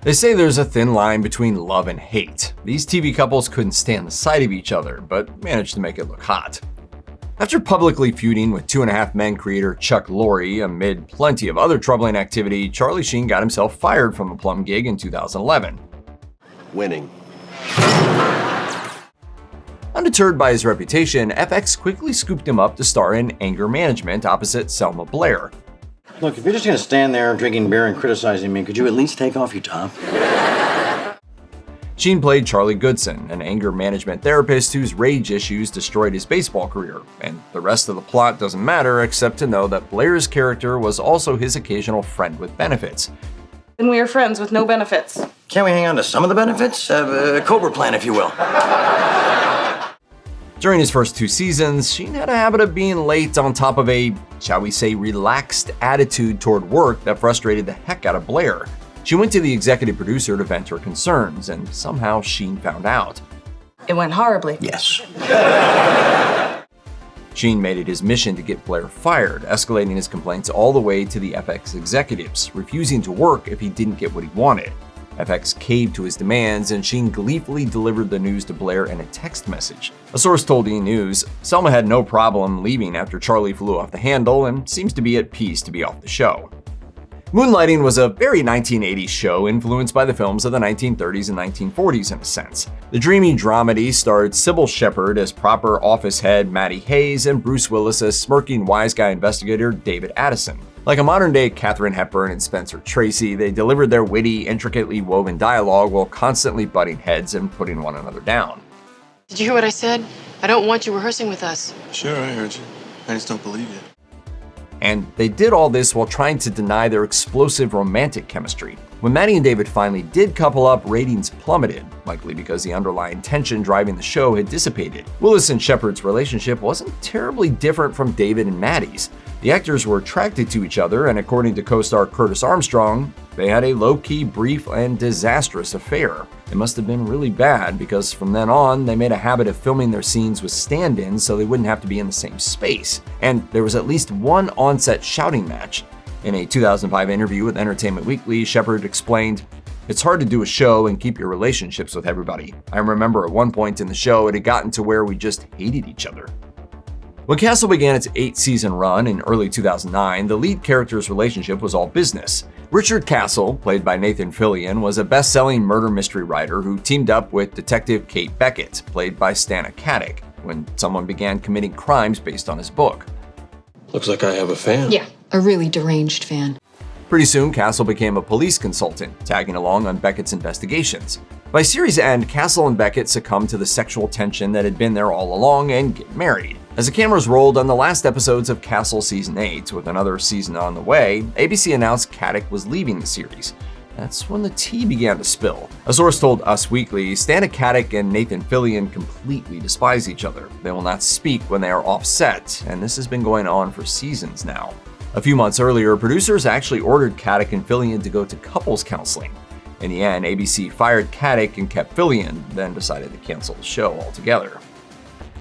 They say there's a thin line between love and hate. These TV couples couldn't stand the sight of each other, but managed to make it look hot. After publicly feuding with 2.5 Men creator Chuck Lorre amid plenty of other troubling activity, Charlie Sheen got himself fired from the Plum gig in 2011. Winning. Undeterred by his reputation, FX quickly scooped him up to star in Anger Management opposite Selma Blair. Look, if you're just gonna stand there drinking beer and criticizing me, could you at least take off your top? Sheen played Charlie Goodson, an anger management therapist whose rage issues destroyed his baseball career, and the rest of the plot doesn't matter except to know that Blair's character was also his occasional friend with benefits. And we are friends with no benefits. Can't we hang on to some of the benefits? A Cobra plan, if you will. During his first 2 seasons, Sheen had a habit of being late on top of a, shall we say, relaxed attitude toward work that frustrated the heck out of Blair. She went to the executive producer to vent her concerns, and somehow Sheen found out. It went horribly. Yes. Sheen made it his mission to get Blair fired, escalating his complaints all the way to the FX executives, refusing to work if he didn't get what he wanted. FX caved to his demands, and Sheen gleefully delivered the news to Blair in a text message. A source told E! News, Selma had no problem leaving after Charlie flew off the handle and seems to be at peace to be off the show. Moonlighting was a very 1980s show influenced by the films of the 1930s and 1940s in a sense. The dreamy dramedy starred Sybil Shepherd as proper office head Maddie Hayes and Bruce Willis as smirking wise guy investigator David Addison. Like a modern-day Katharine Hepburn and Spencer Tracy, they delivered their witty, intricately woven dialogue while constantly butting heads and putting one another down. Did you hear what I said? I don't want you rehearsing with us. Sure, I heard you. I just don't believe you. And they did all this while trying to deny their explosive romantic chemistry. When Maddie and David finally did couple up, ratings plummeted, likely because the underlying tension driving the show had dissipated. Willis and Shepherd's relationship wasn't terribly different from David and Maddie's. The actors were attracted to each other, and according to co-star Curtis Armstrong, they had a low-key, brief, and disastrous affair. It must have been really bad because from then on, they made a habit of filming their scenes with stand-ins so they wouldn't have to be in the same space. And there was at least one on-set shouting match. In a 2005 interview with Entertainment Weekly, Shepherd explained, "It's hard to do a show and keep your relationships with everybody. I remember at one point in the show, it had gotten to where we just hated each other." When Castle began its 8-season run in early 2009, the lead character's relationship was all business. Richard Castle, played by Nathan Fillion, was a best-selling murder mystery writer who teamed up with Detective Kate Beckett, played by Stana Katic, when someone began committing crimes based on his book. Looks like I have a fan. Yeah, a really deranged fan. Pretty soon, Castle became a police consultant, tagging along on Beckett's investigations. By series' end, Castle and Beckett succumbed to the sexual tension that had been there all along and get married. As the cameras rolled on the last episodes of Castle Season 8, with another season on the way, ABC announced Katic was leaving the series. That's when the tea began to spill. A source told Us Weekly, Stana Katic and Nathan Fillion completely despise each other. They will not speak when they are off set, and this has been going on for seasons now. A few months earlier, producers actually ordered Katic and Fillion to go to couples counseling. In the end, ABC fired Katic and kept Fillion, then decided to cancel the show altogether.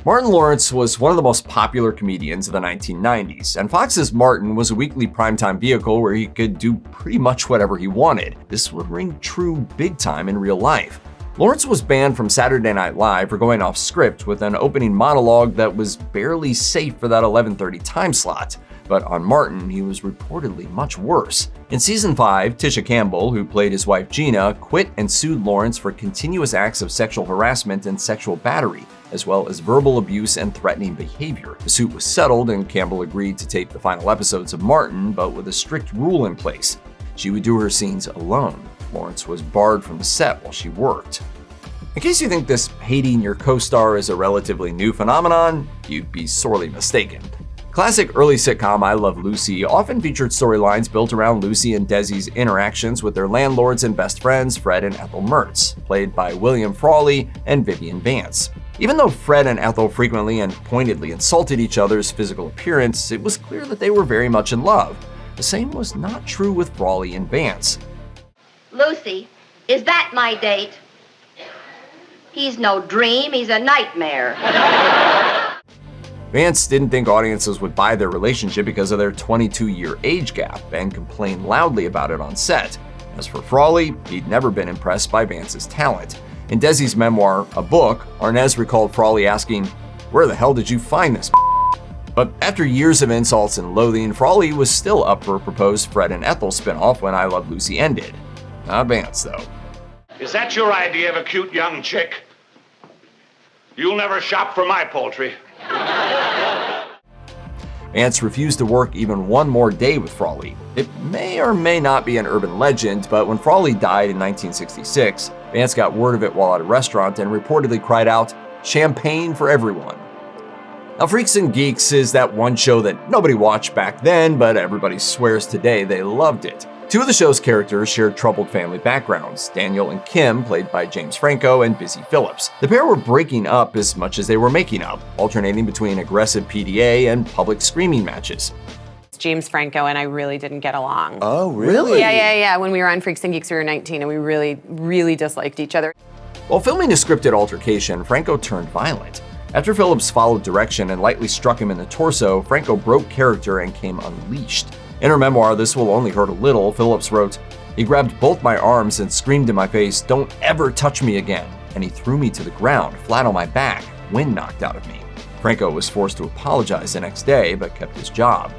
Martin Lawrence was one of the most popular comedians of the 1990s, and Fox's Martin was a weekly primetime vehicle where he could do pretty much whatever he wanted. This would ring true big time in real life. Lawrence was banned from Saturday Night Live for going off script with an opening monologue that was barely safe for that 11:30 time slot. But on Martin, he was reportedly much worse. In season 5, Tisha Campbell, who played his wife Gina, quit and sued Lawrence for continuous acts of sexual harassment and sexual battery, as well as verbal abuse and threatening behavior. The suit was settled, and Campbell agreed to tape the final episodes of Martin, but with a strict rule in place. She would do her scenes alone. Lawrence was barred from the set while she worked. In case you think this hating your co-star is a relatively new phenomenon, you'd be sorely mistaken. Classic early sitcom I Love Lucy often featured storylines built around Lucy and Desi's interactions with their landlords and best friends, Fred and Ethel Mertz, played by William Frawley and Vivian Vance. Even though Fred and Ethel frequently and pointedly insulted each other's physical appearance, it was clear that they were very much in love. The same was not true with Frawley and Vance. Lucy, is that my date? He's no dream, he's a nightmare. Vance didn't think audiences would buy their relationship because of their 22-year age gap and complained loudly about it on set. As for Frawley, he'd never been impressed by Vance's talent. In Desi's memoir, A Book, Arnaz recalled Frawley asking, "Where the hell did you find this?" But after years of insults and loathing, Frawley was still up for a proposed Fred and Ethel spinoff when I Love Lucy ended. Not Vance, though. Is that your idea of a cute young chick? You'll never shop for my poultry. Vance refused to work even one more day with Frawley. It may or may not be an urban legend, but when Frawley died in 1966, Vance got word of it while at a restaurant and reportedly cried out, "Champagne for everyone." Now, Freaks and Geeks is that one show that nobody watched back then, but everybody swears today they loved it. Two of the show's characters shared troubled family backgrounds, Daniel and Kim, played by James Franco and Busy Phillips. The pair were breaking up as much as they were making up, alternating between aggressive PDA and public screaming matches. James Franco and I really didn't get along. Oh, really? Yeah. When we were on Freaks and Geeks, we were 19 and we really disliked each other. While filming a scripted altercation, Franco turned violent. After Phillips followed direction and lightly struck him in the torso, Franco broke character and came unleashed. In her memoir, This Will Only Hurt a Little, Phillips wrote, "He grabbed both my arms and screamed in my face, 'Don't ever touch me again,' and he threw me to the ground, flat on my back, wind knocked out of me." Franco was forced to apologize the next day, but kept his job.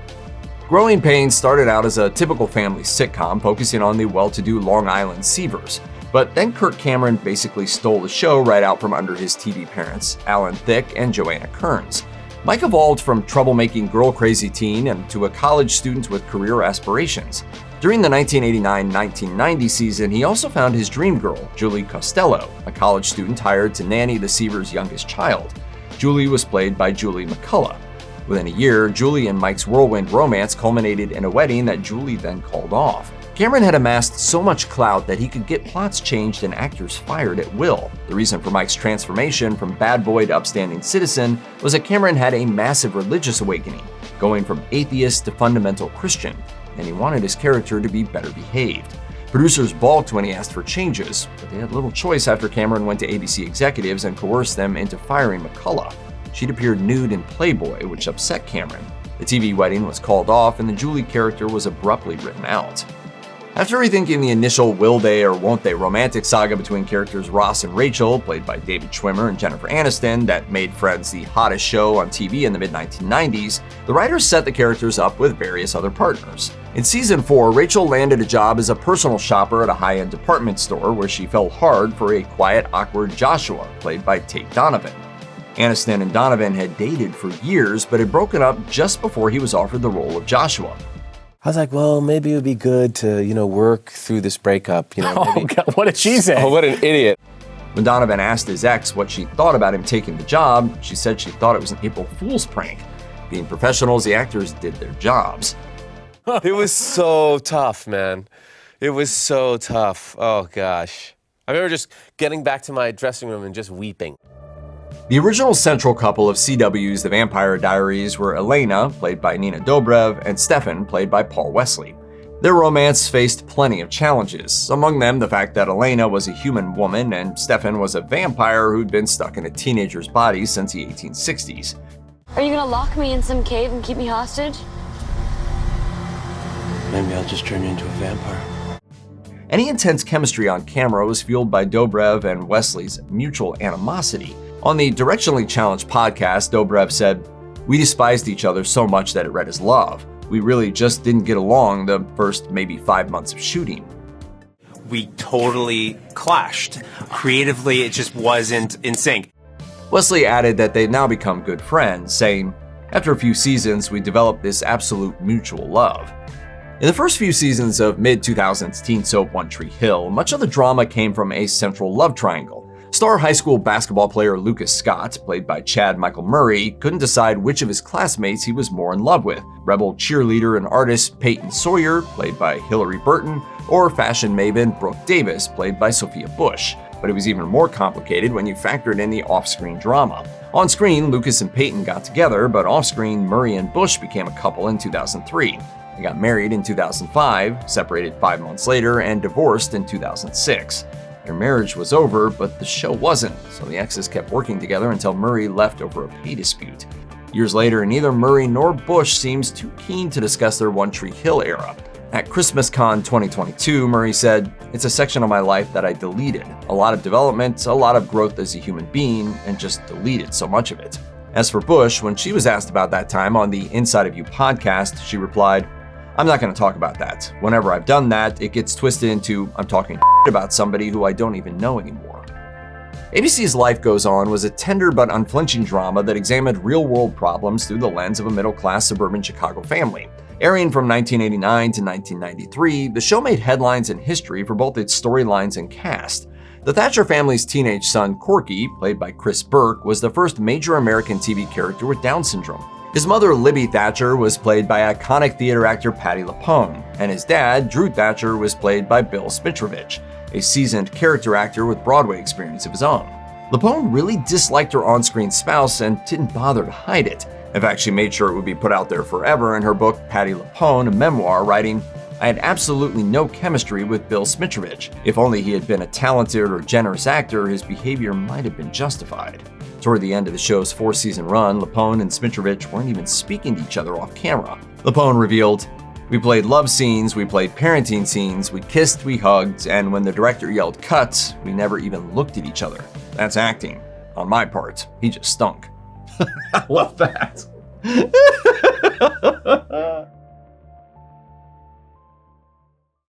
Growing Pains started out as a typical family sitcom focusing on the well-to-do Long Island Seavers. But then Kirk Cameron basically stole the show right out from under his TV parents, Alan Thicke and Joanna Kearns. Mike evolved from troublemaking girl-crazy teen and to a college student with career aspirations. During the 1989-1990 season, he also found his dream girl, Julie Costello, a college student hired to nanny the Seavers' youngest child. Julie was played by Julie McCullough. Within a year, Julie and Mike's whirlwind romance culminated in a wedding that Julie then called off. Cameron had amassed so much clout that he could get plots changed and actors fired at will. The reason for Mike's transformation from bad boy to upstanding citizen was that Cameron had a massive religious awakening, going from atheist to fundamental Christian, and he wanted his character to be better behaved. Producers balked when he asked for changes, but they had little choice after Cameron went to ABC executives and coerced them into firing McCullough. She'd appeared nude in Playboy, which upset Cameron. The TV wedding was called off, and the Julie character was abruptly written out. After rethinking the initial will they or won't they romantic saga between characters Ross and Rachel, played by David Schwimmer and Jennifer Aniston, that made Friends the hottest show on TV in the mid-1990s, the writers set the characters up with various other partners. In season 4, Rachel landed a job as a personal shopper at a high-end department store where she fell hard for a quiet, awkward Joshua, played by Tate Donovan. Aniston and Donovan had dated for years, but had broken up just before he was offered the role of Joshua. I was like, well, maybe it would be good to, work through this breakup. Maybe. Oh, God, what did she say? Oh, what an idiot. When Donovan asked his ex what she thought about him taking the job, she said she thought it was an April Fool's prank. Being professionals, the actors did their jobs. It was so tough, man. It was so tough. Oh, gosh. I remember just getting back to my dressing room and just weeping. The original central couple of CW's The Vampire Diaries were Elena, played by Nina Dobrev, and Stefan, played by Paul Wesley. Their romance faced plenty of challenges, among them the fact that Elena was a human woman and Stefan was a vampire who'd been stuck in a teenager's body since the 1860s. Are you gonna lock me in some cave and keep me hostage? Maybe I'll just turn you into a vampire. Any intense chemistry on camera was fueled by Dobrev and Wesley's mutual animosity. On the Directionally Challenged podcast, Dobrev said, "We despised each other so much that it read as love. We really just didn't get along the first maybe 5 months of shooting." We totally clashed. Creatively, it just wasn't in sync. Wesley added that they'd now become good friends, saying, "After a few seasons, we developed this absolute mutual love." In the first few seasons of mid-2000s teen soap One Tree Hill, much of the drama came from a central love triangle. Star high school basketball player Lucas Scott, played by Chad Michael Murray, couldn't decide which of his classmates he was more in love with: rebel cheerleader and artist Peyton Sawyer, played by Hillary Burton, or fashion maven Brooke Davis, played by Sophia Bush. But it was even more complicated when you factored in the off-screen drama. On screen, Lucas and Peyton got together, but off-screen, Murray and Bush became a couple in 2003. They got married in 2005, separated 5 months later, and divorced in 2006. Their marriage was over, but the show wasn't, so the exes kept working together until Murray left over a pay dispute. Years later, neither Murray nor Bush seems too keen to discuss their One Tree Hill era. At ChristmasCon 2022, Murray said, "It's a section of my life that I deleted. A lot of development, a lot of growth as a human being, and just deleted so much of it." As for Bush, when she was asked about that time on the Inside of You podcast, she replied, "I'm not going to talk about that. Whenever I've done that, it gets twisted into I'm talking about somebody who I don't even know anymore." ABC's Life Goes On was a tender but unflinching drama that examined real-world problems through the lens of a middle-class suburban Chicago family. Airing from 1989 to 1993, the show made headlines in history for both its storylines and cast. The Thatcher family's teenage son, Corky, played by Chris Burke, was the first major American TV character with Down syndrome. His mother, Libby Thatcher, was played by iconic theater actor Patti LuPone, and his dad, Drew Thatcher, was played by Bill Smitrovich, a seasoned character actor with Broadway experience of his own. LuPone really disliked her on-screen spouse and didn't bother to hide it. In fact, she made sure it would be put out there forever in her book Patti LuPone, a memoir, writing, "I had absolutely no chemistry with Bill Smitrovich. If only he had been a talented or generous actor, his behavior might have been justified." Toward the end of the show's 4-season run, LuPone and Smitrovich weren't even speaking to each other off camera. LuPone revealed, "We played love scenes, we played parenting scenes, we kissed, we hugged, and when the director yelled cut, we never even looked at each other. That's acting. On my part, he just stunk." I love that.